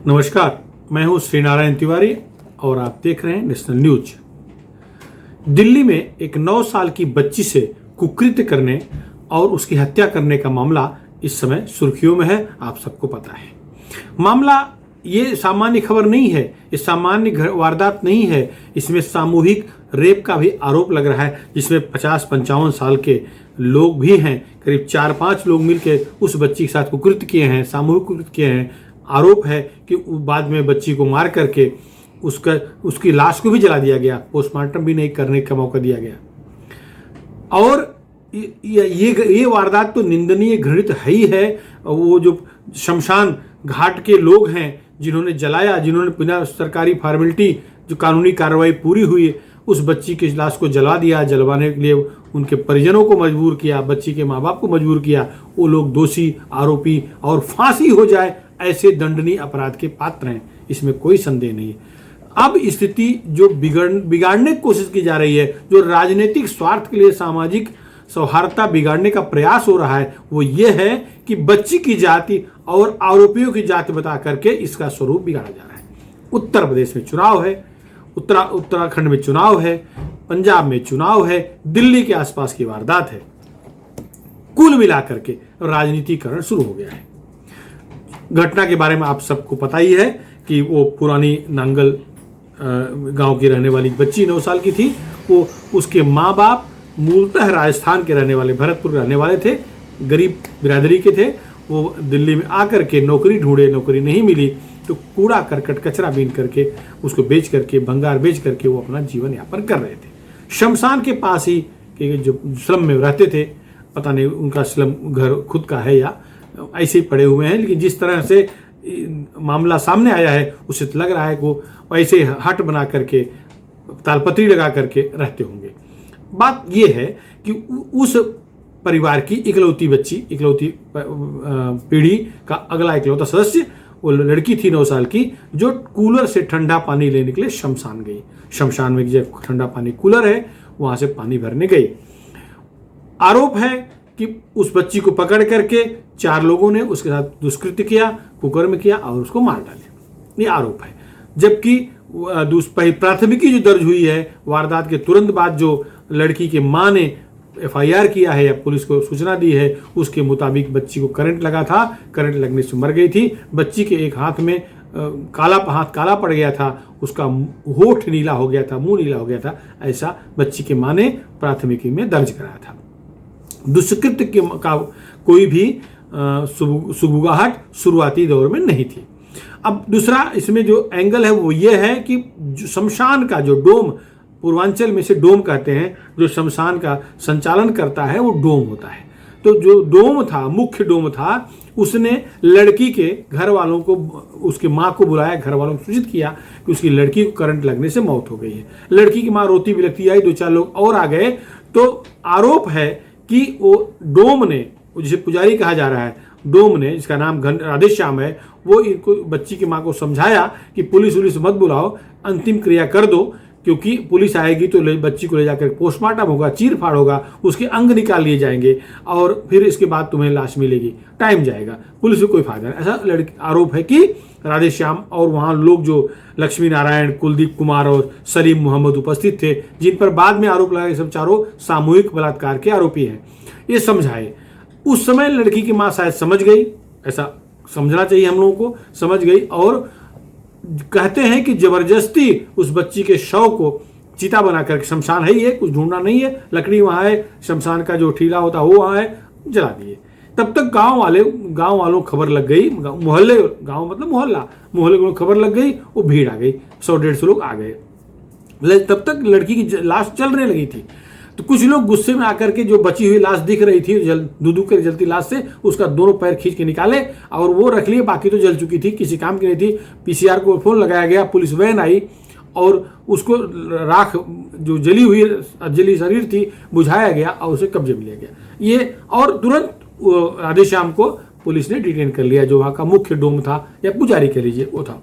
नमस्कार, मैं हूं श्रीनारायण तिवारी और आप देख रहे हैं नेशनल न्यूज। दिल्ली में एक 9 साल की बच्ची से कुकृत्य करने और उसकी हत्या करने का मामला इस समय सुर्खियों में है। आप सबको पता है मामला ये सामान्य खबर नहीं है, ये सामान्य वारदात नहीं है। इसमें सामूहिक रेप का भी आरोप लग रहा है, जिसमें 50-55 साल के लोग भी हैं। करीब 4-5 लोग मिलकर उस बच्ची के साथ कुकृत्य किए हैं, सामूहिक कुकृत्य किए हैं। आरोप है कि बाद में बच्ची को मार करके उसकी लाश को भी जला दिया गया, पोस्टमार्टम भी नहीं करने का मौका दिया गया। और ये वारदात तो निंदनीय, घृणित है ही है। वो जो शमशान घाट के लोग हैं जिन्होंने जलाया, जिन्होंने बिना सरकारी फॉर्मेलिटी जो कानूनी कार्रवाई पूरी हुई उस बच्ची की लाश को जला दिया, जलवाने के लिए उनके परिजनों को मजबूर किया, बच्ची के माँ बाप को मजबूर किया, वो लोग दोषी, आरोपी और फांसी हो जाए ऐसे दंडनीय अपराध के पात्र हैं, इसमें कोई संदेह नहीं है। अब स्थिति जो बिगाड़ने की कोशिश की जा रही है, जो राजनीतिक स्वार्थ के लिए सामाजिक सौहार्दता बिगाड़ने का प्रयास हो रहा है, वो ये है कि बच्ची की जाति और आरोपियों की जाति बता करके इसका स्वरूप बिगाड़ा जा रहा है। उत्तर प्रदेश में चुनाव है, उत्तराखंड में चुनाव है, पंजाब में चुनाव है, दिल्ली के आसपास की वारदात है। कुल मिलाकर के राजनीतिकरण शुरू हो गया है। घटना के बारे में आप सबको पता ही है कि वो पुरानी नांगल गांव की रहने वाली बच्ची 9 साल की थी। वो उसके माँ बाप मूलतः राजस्थान के रहने वाले, भरतपुर रहने वाले थे, गरीब बिरादरी के थे। वो दिल्ली में आकर के नौकरी ढूंढे, नौकरी नहीं मिली तो कूड़ा करकट कचरा बीन करके उसको बेच करके, भंगार बेच करके वो अपना जीवन यापन कर रहे थे। शमशान के पास ही के जो स्लम में रहते थे, पता नहीं उनका स्लम घर खुद का है या ऐसे ही पड़े हुए हैं, लेकिन जिस तरह से मामला सामने आया है उससे तो लग रहा है कि वो ऐसे हट बना करके, तालपत्री लगा करके रहते होंगे। बात यह है कि उस परिवार की इकलौती बच्ची, इकलौती पीढ़ी का अगला इकलौता सदस्य वो लड़की थी 9 साल की, जो कूलर से ठंडा पानी लेने के लिए शमशान गई। शमशान में जो ठंडा पानी कूलर है वहां से पानी भरने गई। आरोप है कि उस बच्ची को पकड़ करके 4 लोगों ने उसके साथ दुष्कृत्य किया, कुकर्म किया और उसको मार डाले, ये आरोप है। जबकि प्राथमिकी जो दर्ज हुई है वारदात के तुरंत बाद, जो लड़की के मां ने FIR किया है या पुलिस को सूचना दी है, उसके मुताबिक बच्ची को करंट लगा था, करंट लगने से मर गई थी। बच्ची के एक हाथ में हाथ काला पड़ गया था, उसका होठ नीला हो गया था, मुंह नीला हो गया था, ऐसा बच्ची के मां ने प्राथमिकी में दर्ज कराया था। दुष्कृत्य का कोई भी सुगबुगाहट शुरुआती दौर में नहीं थी। अब दूसरा इसमें जो एंगल है वो ये है कि शमशान का जो डोम, पूर्वांचल में से डोम कहते हैं, जो शमशान का संचालन करता है वो डोम होता है। तो जो डोम था, मुख्य डोम था, उसने लड़की के घर वालों को, उसकी माँ को बुलाया, घर वालों को सूचित किया कि उसकी लड़की को करंट लगने से मौत हो गई है। लड़की की माँ रोती बिलखती आई, 2-4 लोग और आ गए। तो आरोप है कि वो डोम ने, जिसे पुजारी कहा जा रहा है, डोम ने, जिसका नाम राधेश्याम है, वो इनको, बच्ची की माँ को समझाया कि पुलिस मत बुलाओ, अंतिम क्रिया कर दो, क्योंकि पुलिस आएगी तो बच्ची को ले जाकर पोस्टमार्टम होगा, चीर फाड़ होगा, उसके अंग निकाल लिए जाएंगे और फिर इसके बाद तुम्हें लाश मिलेगी, टाइम जाएगा, पुलिस को कोई फायदा नहीं। ऐसा आरोप है कि राधेश्याम और वहाँ लोग जो लक्ष्मी नारायण, कुलदीप कुमार और सलीम मोहम्मद उपस्थित थे, जिन पर बाद में आरोप लगाए, सब चारों सामूहिक बलात्कार के आरोपी हैं, ये समझाए। उस समय लड़की की माँ शायद समझ गई, ऐसा समझना चाहिए हम लोगों को, समझ गई और कहते हैं कि जबरदस्ती उस बच्ची के शव को चिता बनाकर, शमशान है ये, कुछ ढूंढना नहीं है, लकड़ी वहां है, शमशान का जो ठीला होता है वो वहां है, जला दिए। तब तक गांव वालों खबर लग गई, गांव मतलब मोहल्ले को खबर लग गई, वो भीड़ आ गई, 100-150 लोग आ गए। तब तक लड़की की लाश जलने लगी थी। तो कुछ लोग गुस्से में आकर के, जो बची हुई लाश दिख रही थी दूधू कर जलती लाश से, उसका दोनों पैर खींच के निकाले और वो रख लिए, बाकी तो जल चुकी थी, किसी काम की नहीं थी। PCR को फोन लगाया गया, पुलिस वैन आई और उसको राख, जो जली शरीर थी, बुझाया गया और उसे कब्जे में लिया गया। ये और तुरंत राधेश्याम को पुलिस ने डिटेन कर लिया, जो वहाँ का मुख्य डोम था या पुजारी कह लीजिए वो था।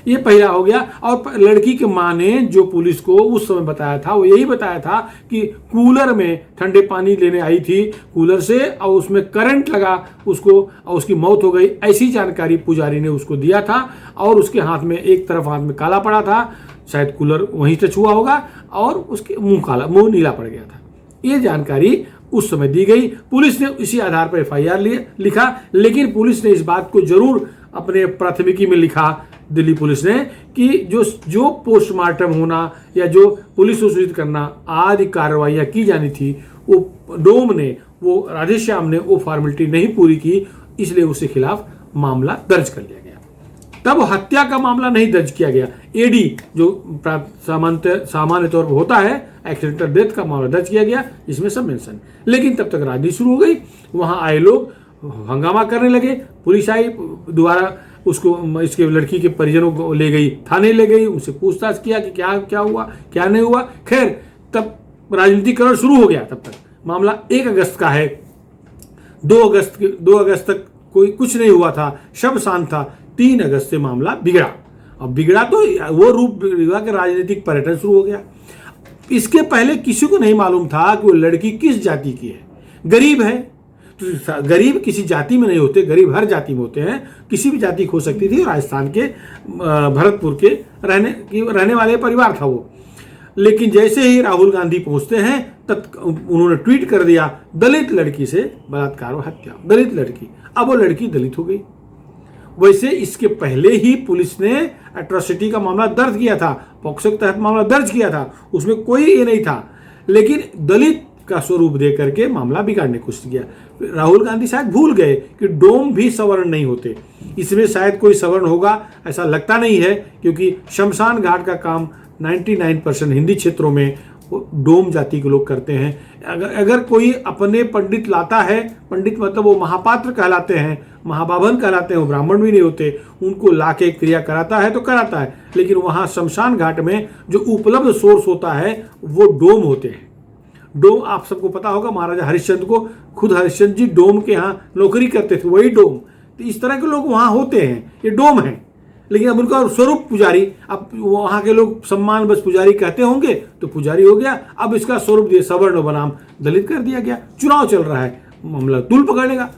ये पहला हो गया। और लड़की के माँ ने जो पुलिस को उस समय बताया था वो यही बताया था कि कूलर में ठंडे पानी लेने आई थी कूलर से और उसमें करंट लगा उसको और उसकी मौत हो गई, ऐसी जानकारी पुजारी ने उसको दिया था। और उसके हाथ में एक तरफ हाथ में काला पड़ा था, शायद कूलर वहीं टच हुआ होगा और उसके मुंह नीला पड़ गया था। ये जानकारी उस समय दी गई। पुलिस ने इसी आधार पर एफआईआर लिखा, लेकिन पुलिस ने इस बात को जरूर अपने प्राथमिकी में लिखा, दिल्ली पुलिस ने, कि जो पोस्टमार्टम होना या जो पुलिस को सूचित करना आदि कार्रवाइयाँ की जानी थी वो डोम ने, वो राधेश्याम ने वो फॉर्मेलिटी नहीं पूरी की, इसलिए उसके खिलाफ मामला दर्ज कर लिया गया। तब हत्या का मामला नहीं दर्ज किया गया। एडी जो सामान्य तौर पर होता है, एक्सीडेंटल डेथ का मामला दर्ज किया गया, इसमें सब मेंशन। लेकिन तब तक राजनीति शुरू हो गई, वहां आए लोग हंगामा करने लगे, पुलिस आई, दोबारा उसको इसके लड़की के परिजनों को ले गई, थाने ले गई, उनसे पूछताछ किया कि क्या क्या हुआ क्या नहीं हुआ। खैर तब राजनीतिकरण शुरू हो गया। तब तक मामला 1 अगस्त का है। 2 अगस्त तक कोई कुछ नहीं हुआ था, शब शांत था। 3 अगस्त से मामला बिगड़ा। अब बिगड़ा तो वो रूप बिगड़ा कि राजनीतिक पर्यटन शुरू हो गया। इसके पहले किसी को नहीं मालूम था कि वो लड़की किस जाति की है। गरीब है तो गरीब किसी जाति में नहीं होते, गरीब हर जाति में होते हैं, किसी भी जाति हो सकती थी। राजस्थान के भरतपुर के रहने वाले परिवार था वो। लेकिन जैसे ही राहुल गांधी पहुंचते हैं तब उन्होंने ट्वीट कर दिया, दलित लड़की से बलात्कार और हत्या, दलित लड़की। अब वो लड़की दलित हो गई। वैसे इसके पहले ही पुलिस ने एट्रोसिटी का मामला दर्ज किया था, पॉक्सो के तहत मामला दर्ज किया था, उसमें कोई ये नहीं था, लेकिन दलित का स्वरूप दे करके मामला बिगाड़ने की कोशिश किया। राहुल गांधी शायद भूल गए कि डोम भी सवर्ण नहीं होते, इसमें शायद कोई सवर्ण होगा ऐसा लगता नहीं है, क्योंकि शमशान घाट का काम 99% हिंदी क्षेत्रों में डोम जाति के लोग करते हैं। अगर कोई अपने पंडित लाता है, पंडित मतलब वो महापात्र कहलाते हैं, महाबाभन कहलाते हैं, वो ब्राह्मण भी नहीं होते, उनको लाके क्रिया कराता है तो कराता है। लेकिन वहाँ शमशान घाट में जो उपलब्ध सोर्स होता है वो डोम होते हैं। डोम आप सबको पता होगा, महाराजा हरिश्चंद्र को खुद हरिश्चंद्र जी डोम के यहाँ नौकरी करते थे, वही डोम। तो इस तरह के लोग वहाँ होते हैं, ये डोम है। लेकिन अब उनका स्वरूप पुजारी, अब वहाँ के लोग सम्मान बस पुजारी कहते होंगे तो पुजारी हो गया। अब इसका स्वरूप दिया सवर्ण बनाम दलित कर दिया गया। चुनाव चल रहा है, मामला तूल पकड़ेगा।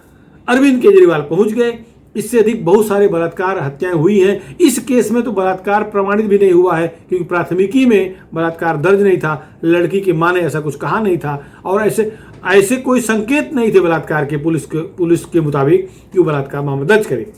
अरविंद केजरीवाल पहुंच गए। इससे अधिक बहुत सारे बलात्कार हत्याएं हुई हैं। इस केस में तो बलात्कार प्रमाणित भी नहीं हुआ है, क्योंकि प्राथमिकी में बलात्कार दर्ज नहीं था, लड़की की मां ने ऐसा कुछ कहा नहीं था, और ऐसे कोई संकेत नहीं थे बलात्कार के पुलिस के मुताबिक कि वो बलात्कार मामला दर्ज करे।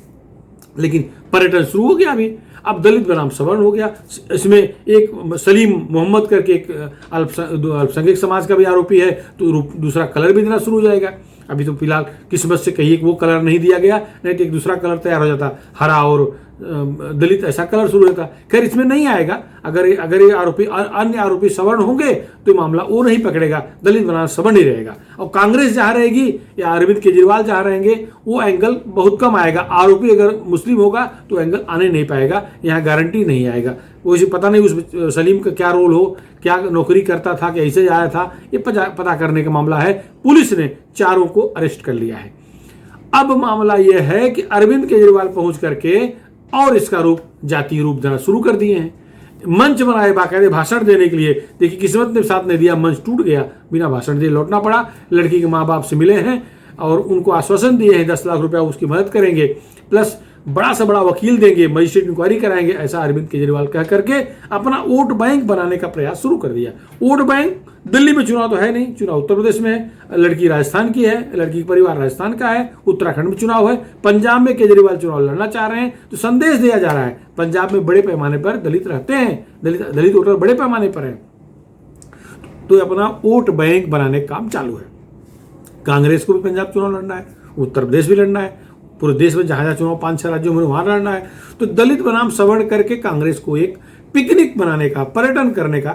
लेकिन पर्यटन शुरू हो गया अभी। अब दलित बनाम सवर्ण हो गया। इसमें एक सलीम मोहम्मद करके एक अल्पसंख्यक समाज का भी आरोपी है, तो दूसरा कलर भी देना शुरू हो जाएगा। अभी तो फिलहाल किस्मत से कहिए कि वो कलर नहीं दिया गया, नहीं तो एक दूसरा कलर तैयार हो जाता, हरा और दलित ऐसा कलर शुरू होता। खैर इसमें नहीं आएगा। अगर ये आरोपी अन्य आरोपी सवर्ण होंगे तो मामला वो नहीं पकड़ेगा, दलित बनाम सवर्ण ही रहेगा। और कांग्रेस जहाँ रहेगी या अरविंद केजरीवाल जहाँ रहेंगे वो एंगल बहुत कम आएगा। आरोपी अगर मुस्लिम होगा तो एंगल आने नहीं पाएगा, यहाँ गारंटी नहीं आएगा। वो पता नहीं उस सलीम का क्या रोल हो, क्या नौकरी करता था, कि ऐसे आया था, ये पता करने का मामला है। पुलिस ने चारों को अरेस्ट कर लिया है। अब मामला यह है कि अरविंद केजरीवाल पहुंच करके और इसका रूप जातीय रूप देना शुरू कर दिए हैं। मंच बनाए बाकायदे भाषण देने के लिए। देखिए किस्मत ने साथ नहीं दिया, मंच टूट गया, बिना भाषण दिए लौटना पड़ा। लड़की के माँ बाप से मिले हैं और उनको आश्वासन दिए हैं 10 लाख रुपया उसकी मदद करेंगे, प्लस बड़ा से बड़ा वकील देंगे, मजिस्ट्रेट इंक्वायरी कराएंगे, ऐसा अरविंद केजरीवाल कह करके अपना वोट बैंक बनाने का प्रयास शुरू कर दिया। वोट बैंक, दिल्ली में चुनाव तो है नहीं, चुनाव उत्तर प्रदेश में है, लड़की राजस्थान की है, लड़की का परिवार राजस्थान का है, उत्तराखंड में चुनाव है, पंजाब में केजरीवाल चुनाव लड़ना चाह रहे हैं। तो संदेश दिया जा रहा है पंजाब में बड़े पैमाने पर दलित रहते हैं, दलित वोटर बड़े पैमाने पर है, तो अपना वोट बैंक बनाने का काम चालू है। कांग्रेस को भी पंजाब चुनाव लड़ना है, उत्तर प्रदेश भी लड़ना है, पूरे देश में जहां चुनाव 5-6 राज्यों में वहां लड़ना है। तो दलित बनाम सवर्ण करके कांग्रेस को एक पिकनिक बनाने का, पर्यटन करने का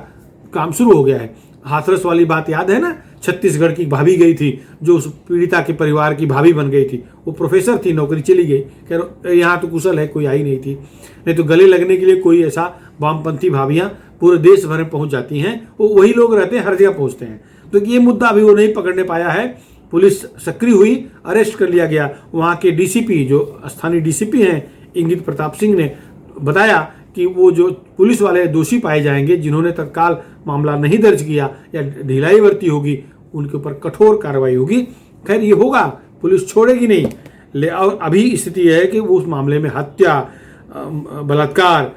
काम शुरू हो गया है। हाथरस वाली बात याद है ना, छत्तीसगढ़ की भाभी गई थी, जो उस पीड़िता के परिवार की भाभी बन गई थी। वो प्रोफेसर थी, नौकरी चली गई, कह यहाँ तो कुशल है, कोई आई नहीं थी। नहीं तो गले लगने के लिए कोई ऐसा वामपंथी भाभियां पूरे देश भर में पहुंच जाती हैं, वो वही लोग रहते हैं, हर जगह पहुंचते हैं। तो ये मुद्दा अभी वो नहीं पकड़ने पाया है पुलिस सक्रिय हुई, अरेस्ट कर लिया गया। वहाँ के डीसीपी, जो स्थानीय डीसीपी हैं इंगित प्रताप सिंह ने बताया कि वो जो पुलिस वाले दोषी पाए जाएंगे जिन्होंने तत्काल मामला नहीं दर्ज किया या ढिलाई बरती होगी, उनके ऊपर कठोर कार्रवाई होगी। खैर ये होगा, पुलिस छोड़ेगी नहीं। और अभी स्थिति यह है कि उस मामले में हत्या, बलात्कार,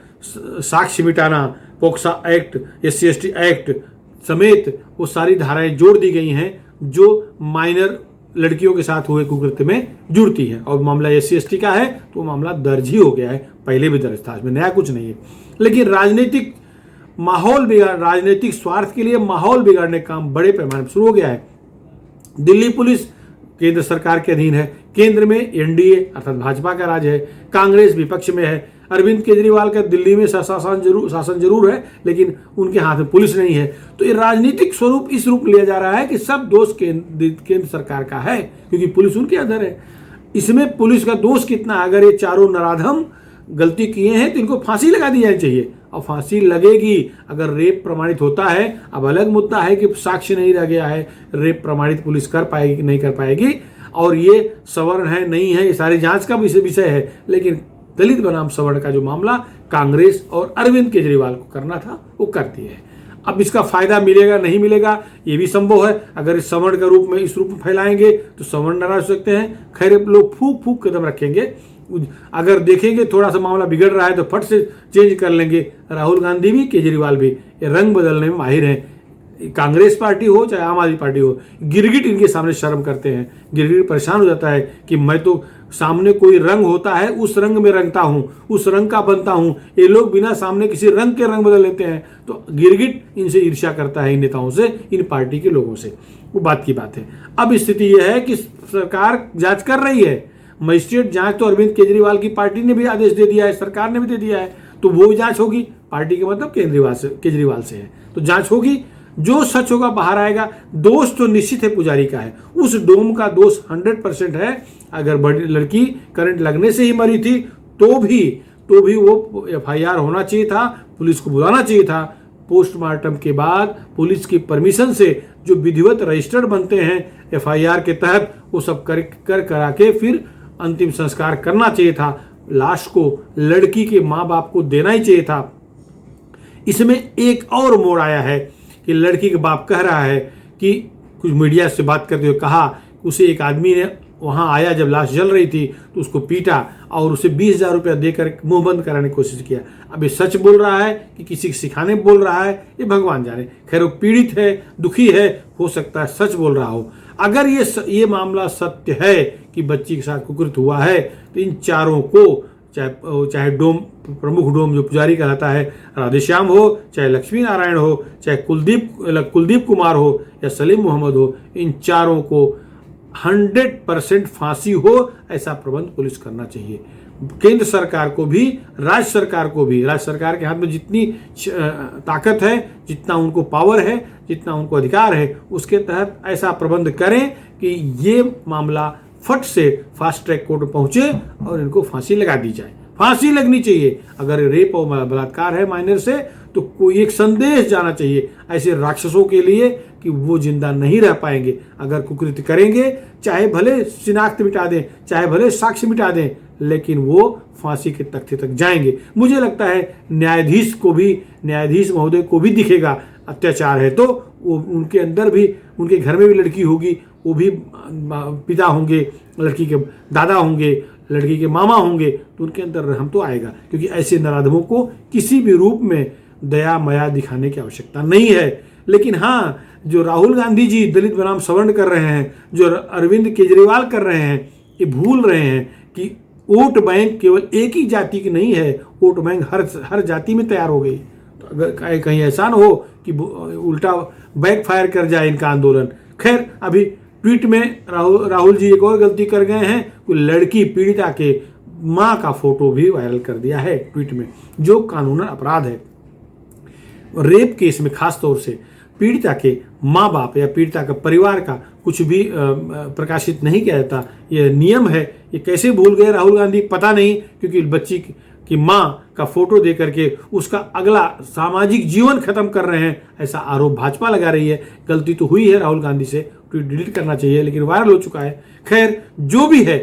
साक्ष्य मिटाना, पोक्सा एक्ट, SC/ST एक्ट समेत वो सारी धाराएं जोड़ दी गई हैं जो माइनर लड़कियों के साथ हुए कुकृत्य में जुड़ती है। और मामला SC/ST का है तो मामला दर्ज ही हो गया है, पहले भी दर्ज था, इसमें नया कुछ नहीं है। लेकिन राजनीतिक माहौल बिगाड़, राजनीतिक स्वार्थ के लिए माहौल बिगाड़ने का काम बड़े पैमाने पर शुरू हो गया है। दिल्ली पुलिस केंद्र सरकार के अधीन है, केंद्र में NDA अर्थात भाजपा का राज है, कांग्रेस विपक्ष में है। अरविंद केजरीवाल का दिल्ली में शासन जरूर है, लेकिन उनके हाथ में पुलिस नहीं है। तो ये राजनीतिक स्वरूप इस रूप लिया जा रहा है कि सब दोष केंद्र सरकार का है, क्योंकि पुलिस उनके अंदर है। इसमें पुलिस का दोष कितना? अगर ये चारों नराधम गलती किए हैं तो इनको फांसी लगा दी जानी चाहिए, और फांसी लगेगी। अगर रेप प्रमाणित होता है, अब अलग मुद्दा है कि साक्ष्य नहीं रह गया है, रेप प्रमाणित पुलिस कर पाएगी कि नहीं कर पाएगी, और ये सवर्ण है नहीं है, ये सारी जांच का विषय है। लेकिन दलित बनाम सवर्ण का जो मामला कांग्रेस और अरविंद केजरीवाल को करना था वो कर दिए है। अब इसका फायदा मिलेगा नहीं मिलेगा ये भी संभव है। अगर इस सवर्ण का रूप में इस रूप में फैलाएंगे तो सवर्ण नाराज हो सकते हैं। खैर लोग फूक फूक कदम रखेंगे, अगर देखेंगे थोड़ा सा मामला बिगड़ रहा है तो फट से चेंज कर लेंगे। राहुल गांधी भी, केजरीवाल भी ये रंग बदलने में माहिर हैं। कांग्रेस पार्टी हो चाहे आम आदमी पार्टी हो, गिरगिट इनके सामने शर्म करते हैं। गिरगिट परेशान हो जाता है कि मैं तो सामने कोई रंग होता है उस रंग में रंगता हूं, उस रंग का बनता हूं। ये लोग बिना सामने किसी रंग के रंग बदल लेते हैं। तो गिरगिट इनसे ईर्ष्या करता है, इन नेताओं से, इन पार्टी के लोगों से। वो बात की बात है। अब स्थिति यह है कि सरकार जांच कर रही है। मजिस्ट्रेट जांच तो अरविंद केजरीवाल की पार्टी ने भी आदेश दे दिया है, सरकार ने भी दे दिया है, तो वो जांच होगी। पार्टी के मतलब केजरीवाल से है, तो जांच होगी। जो सच होगा बाहर आएगा। दोष तो निश्चित है पुजारी का है, उस डोम का दोष 100% है। अगर बड़ी लड़की करंट लगने से ही मरी थी तो भी वो FIR होना चाहिए था, पुलिस को बुलाना चाहिए था। पोस्टमार्टम के बाद पुलिस की परमिशन से जो विधिवत रजिस्टर्ड बनते हैं FIR के तहत, वो सब करा के फिर अंतिम संस्कार करना चाहिए था। लाश को लड़की के माँ बाप को देना ही चाहिए था। इसमें एक और मोड़ आया है कि लड़की के बाप कह रहा है कि कुछ मीडिया से बात करते हुए कहा, उसे एक आदमी ने वहां आया जब लाश जल रही थी तो उसको पीटा और उसे 20,000 रुपया देकर मुंह बंद कराने की कोशिश किया। अब ये सच बोल रहा है कि किसी के सिखाने बोल रहा है, ये भगवान जाने। खैर वो पीड़ित है, दुखी है, हो सकता है सच बोल रहा हो। अगर ये मामला सत्य है कि बच्ची के साथ कुकृत्य हुआ है तो इन चारों को, चाहे डोम प्रमुख डोम जो पुजारी कहलाता है राधेश्याम हो, चाहे लक्ष्मी नारायण हो, चाहे कुलदीप कुमार हो या सलीम मोहम्मद हो, इन चारों को 100% फांसी हो ऐसा प्रबंध पुलिस करना चाहिए। केंद्र सरकार को भी, राज्य सरकार को भी, राज्य सरकार के हाथ में जितनी ताकत है, जितना उनको पावर है, जितना उनको अधिकार है, उसके तहत ऐसा प्रबंध करें कि ये मामला फट से फास्ट ट्रैक कोर्ट में पहुंचे और इनको फांसी लगा दी जाए। फांसी लगनी चाहिए। अगर रेप और बलात्कार है माइनर से तो कोई एक संदेश जाना चाहिए ऐसे राक्षसों के लिए कि वो जिंदा नहीं रह पाएंगे। अगर कुकृत्य करेंगे, चाहे भले शिनाख्त मिटा दें, चाहे भले साक्ष्य मिटा दें, लेकिन वो फांसी के तख्ते तक जाएंगे। मुझे लगता है न्यायाधीश महोदय को भी दिखेगा अत्याचार है तो वो उनके अंदर भी, उनके घर में भी लड़की होगी, वो भी पिता होंगे, लड़की के दादा होंगे, लड़की के मामा होंगे, तो उनके अंदर रहम तो आएगा। क्योंकि ऐसे नराधमों को किसी भी रूप में दया माया दिखाने की आवश्यकता नहीं है। लेकिन हाँ, जो राहुल गांधी जी दलित बनाम सवर्ण कर रहे हैं, जो अरविंद केजरीवाल कर रहे हैं, ये भूल रहे हैं कि वोट बैंक केवल एक ही जाति की नहीं है, वोट बैंक हर जाति में तैयार हो गई। तो अगर कहीं ऐसा न हो कि उल्टा बैकफायर कर जाए इनका आंदोलन। खैर अभी ट्वीट में राहुल जी एक और गलती कर गए हैं, कोई लड़की पीड़िता के मां का फोटो भी वायरल कर दिया है ट्वीट में, जो कानूनन अपराध है। रेप केस में खास तौर से पीड़िता के माँ बाप या पीड़िता का परिवार का कुछ भी प्रकाशित नहीं किया जाता। ये नियम है। ये कैसे भूल गए राहुल गांधी पता नहीं, क्योंकि बच्ची की माँ का फोटो दे करके उसका अगला सामाजिक जीवन खत्म कर रहे हैं, ऐसा आरोप भाजपा लगा रही है। गलती तो हुई है राहुल गांधी से, ट्वीट डिलीट करना चाहिए, लेकिन वायरल हो चुका है। खैर, जो भी है,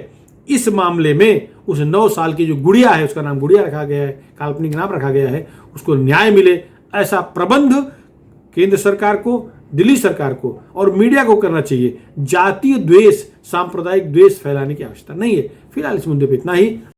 इस मामले में उस 9 साल की जो गुड़िया है, उसका नाम गुड़िया रखा गया है, काल्पनिक नाम रखा गया है, उसको न्याय मिले, ऐसा प्रबंध केंद्र सरकार को, दिल्ली सरकार को और मीडिया को करना चाहिए। जातीय द्वेष, सांप्रदायिक द्वेष फैलाने की आवश्यकता नहीं है। फिलहाल इस मुद्दे पर इतना ही।